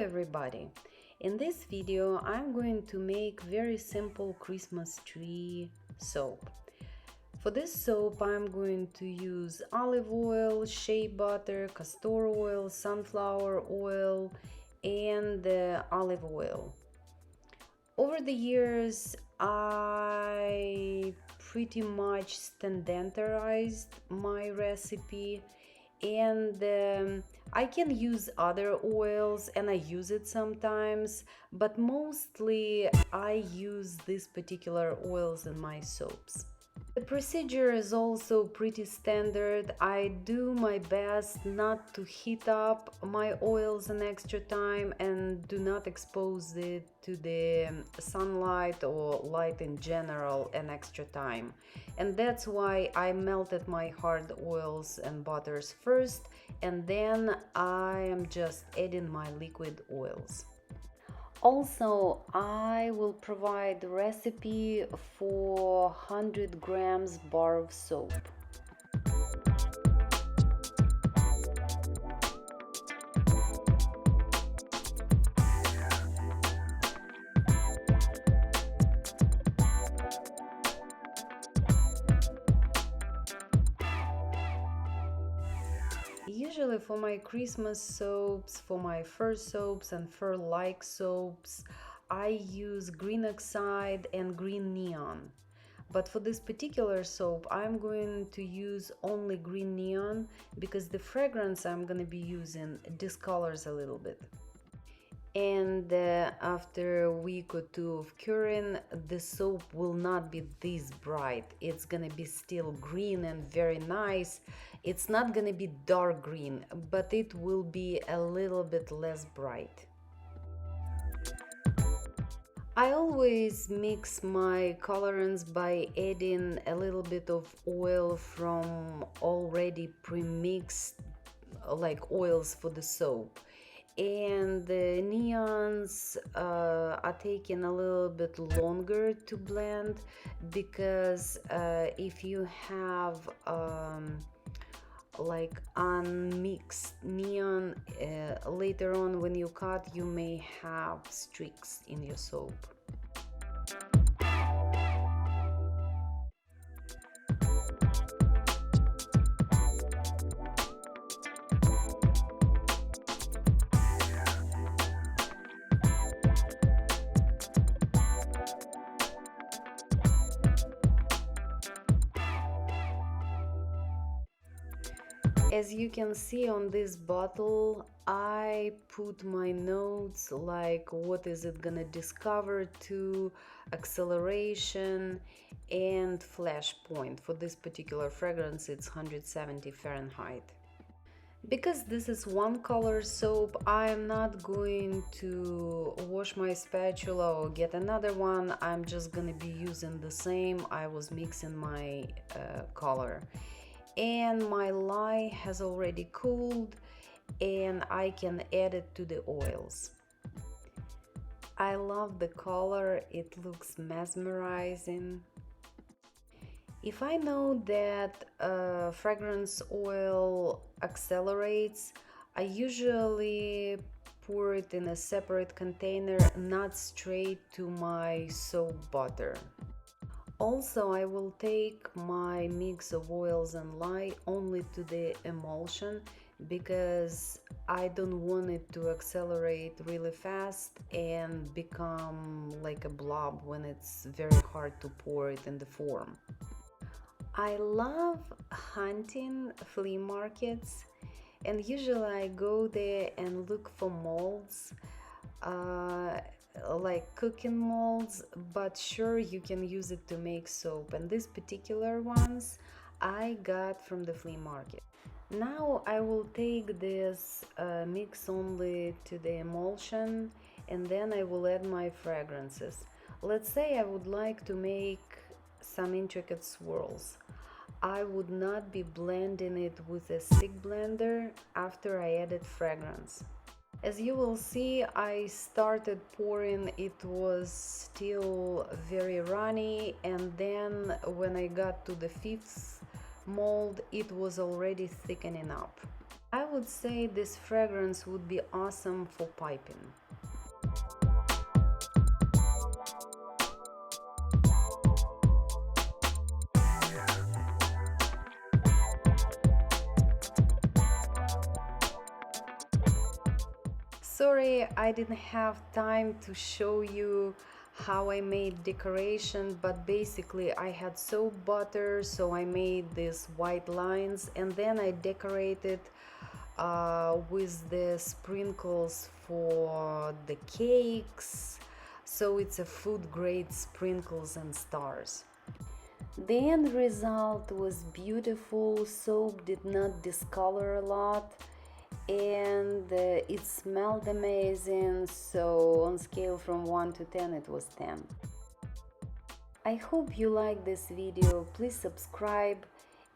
Everybody, in this video I'm going to make very simple Christmas tree soap. For this soap I'm going to use olive oil, shea butter, castor oil, sunflower oil and olive oil. Over the years I pretty much standardized my recipe, and I can use other oils and I use it sometimes, but mostly I use these particular oils in my soaps. The procedure is also pretty standard. I do my best not to heat up my oils an extra time and do not expose it to the sunlight or light in general an extra time. And that's why I melted my hard oils and butters first, and then I am just adding my liquid oils. Also, I will provide the recipe for 100 grams bar of soap. Usually for my Christmas soaps, for my fur soaps and fur-like soaps, I use green oxide and green neon. But for this particular soap, I'm going to use only green neon because the fragrance I'm going to be using discolors a little bit. And after a week or two of curing, the soap will not be this bright. It's gonna be still green and very nice. It's not gonna be dark green, but it will be a little bit less bright. I always mix my colorants by adding a little bit of oil from already pre-mixed like oils for the soap, and the neons are taking a little bit longer to blend because if you have like unmixed neon, later on when you cut you may have streaks in your soap. As you can see on this bottle, I put my notes like what is it gonna discover to, acceleration and flash point. For this particular fragrance it's 170 Fahrenheit. Because this is one color soap, I'm not going to wash my spatula or get another one. I'm just gonna be using the same. I was mixing my color. And my lye has already cooled and I can add it to the oils. I love the color, it looks mesmerizing. If I know that fragrance oil accelerates, I usually pour it in a separate container, not straight to my soap butter. Also, I will take my mix of oils and lye only to the emulsion because I don't want it to accelerate really fast and become like a blob when it's very hard to pour it in the form. I love hunting flea markets, and usually I go there and look for molds. Like cooking molds, but sure, you can use it to make soap, and these particular ones I got from the flea market. Now I will take this mix only to the emulsion, and then I will add my fragrances. Let's say I would like to make some intricate swirls. I would not be blending it with a stick blender after I added fragrance. As you will see, I started pouring, it was still very runny, and then when I got to the fifth mold, it was already thickening up. I would say this fragrance would be awesome for piping. Sorry, I didn't have time to show you how I made decoration, but basically I had soap butter, so I made these white lines and then I decorated with the sprinkles for the cakes, so it's a food grade sprinkles and stars. The end result was beautiful. Soap did not discolor a lot and it smelled amazing, so on scale from 1 to 10 it was 10. I hope you like this video. Please subscribe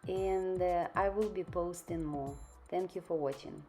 and I will be posting more. Thank you for watching.